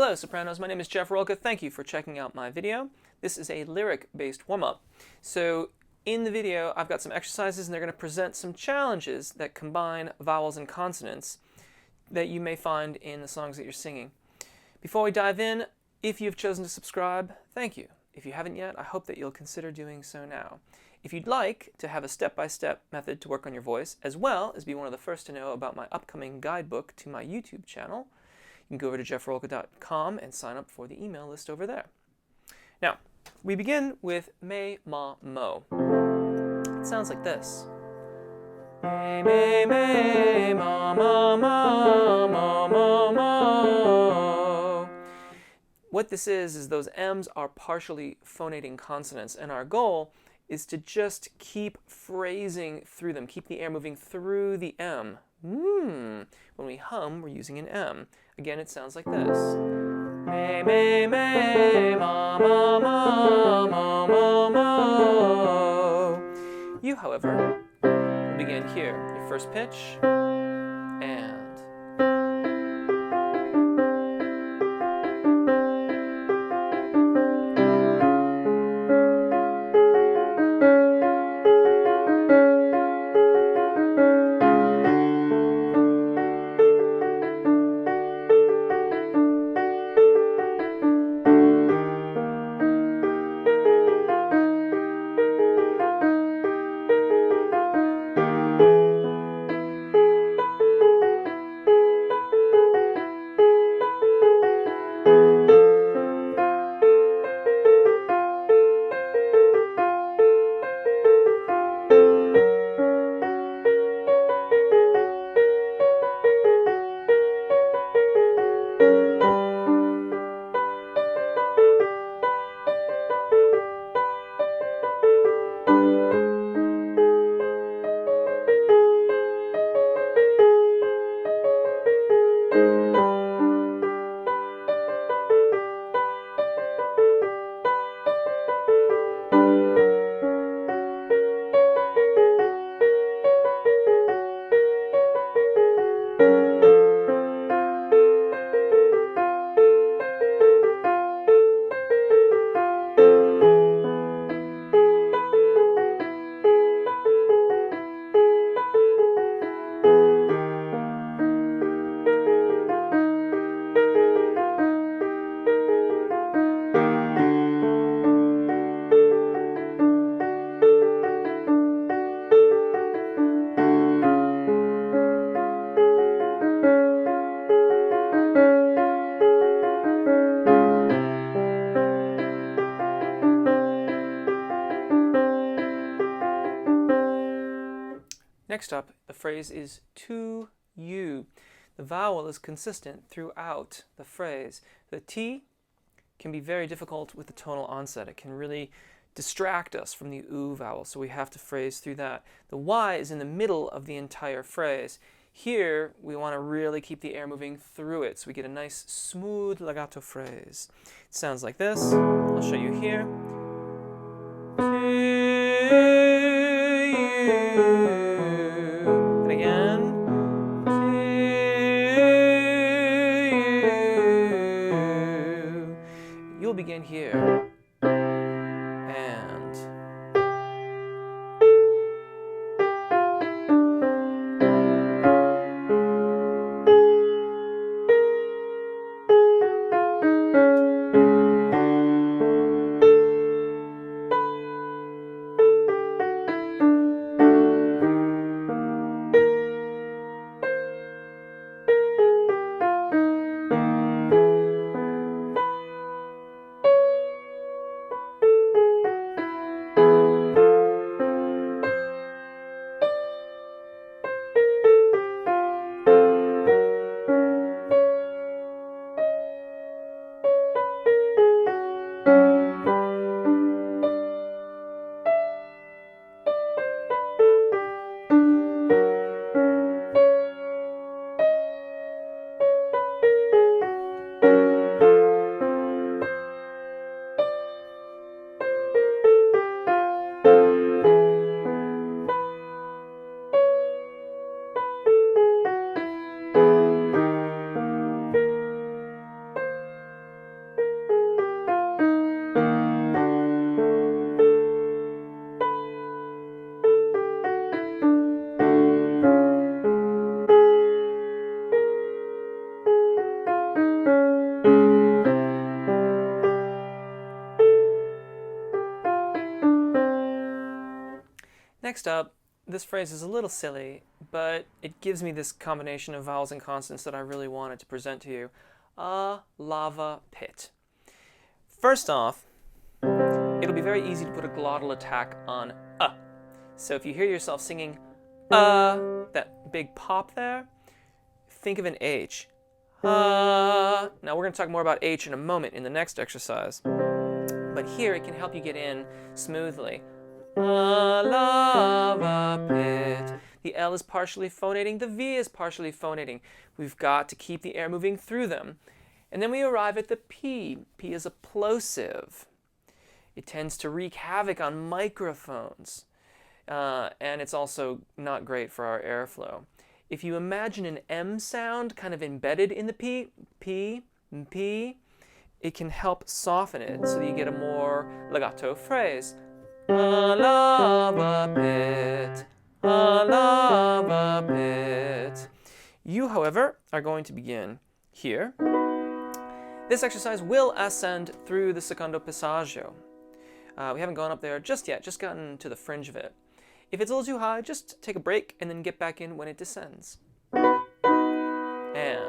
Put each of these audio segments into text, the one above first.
Hello Sopranos, my name is Jeff Rolka. Thank you for checking out my video. This is a lyric-based warm-up. So in the video I've got some exercises and they're going to present some challenges that combine vowels and consonants that you may find in the songs that you're singing. Before we dive in, if you've chosen to subscribe, thank you. If you haven't yet, I hope that you'll consider doing so now. If you'd like to have a step-by-step method to work on your voice, as well as be one of the first to know about my upcoming guidebook to my YouTube channel, you can go over to jeffrolka.com and sign up for the email list over there. Now, we begin with me, ma, mo. It sounds like this. Me, me, ma, ma, ma, ma, ma, ma. What this is those M's are partially phonating consonants, and our goal is to just keep phrasing through them, keep the air moving through the M. When we hum, we're using an M. Again, it sounds like this. Me, me, me, ma, ma, ma, ma, ma, ma. You, however, will begin here. Your first pitch, and. Next up, the phrase is to you. The vowel is consistent throughout the phrase. The T can be very difficult with the tonal onset. It can really distract us from the oo vowel, so we have to phrase through that. The Y is in the middle of the entire phrase. Here, we want to really keep the air moving through it, so we get a nice, smooth legato phrase. It sounds like this. I'll show you here. To you. You'll begin here, and Next up, this phrase is a little silly, but it gives me this combination of vowels and consonants that I really wanted to present to you. A lava pit. First off, it'll be very easy to put a glottal attack on a. So if you hear yourself singing that big pop there, think of an H. Now we're going to talk more about H in a moment in the next exercise. But here it can help you get in smoothly. A lava pit. The L is partially phonating, the V is partially phonating. We've got to keep the air moving through them. And then we arrive at the P. P is a plosive. It tends to wreak havoc on microphones. And it's also not great for our airflow. If you imagine an M sound kind of embedded in the P, it can help soften it so that you get a more legato phrase. A lava pit, a lava pit. You, however, are going to begin here. This exercise will ascend through the secondo passaggio. We haven't gone up there just yet, just gotten to the fringe of it. If it's a little too high, just take a break and then get back in when it descends. And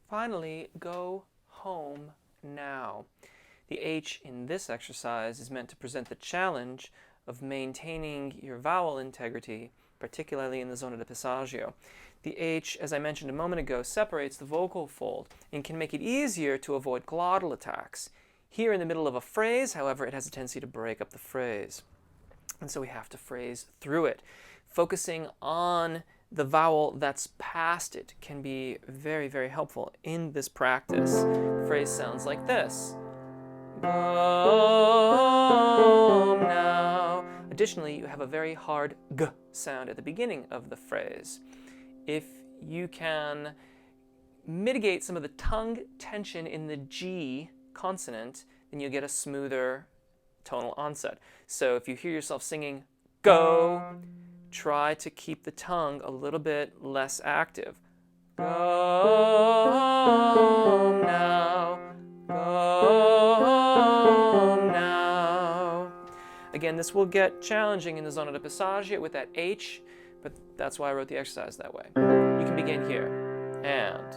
finally, go home now. The H in this exercise is meant to present the challenge of maintaining your vowel integrity, particularly in the zona di passaggio. The H, as I mentioned a moment ago, separates the vocal fold and can make it easier to avoid glottal attacks. Here in the middle of a phrase, however, it has a tendency to break up the phrase. And so we have to phrase through it. Focusing on the vowel that's past it can be very, very helpful in this practice. The phrase sounds like this. Go home now. Additionally, you have a very hard G sound at the beginning of the phrase. If you can mitigate some of the tongue tension in the G consonant, then you'll get a smoother tonal onset. So if you hear yourself singing go, try to keep the tongue a little bit less active. Go home now. Go home now. Again, this will get challenging in the zona di passaggio with that H, but that's why I wrote the exercise that way. You can begin here. And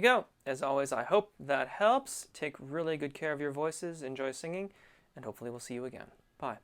go. As always, I hope that helps. Take really good care of your voices, enjoy singing, and hopefully we'll see you again. Bye.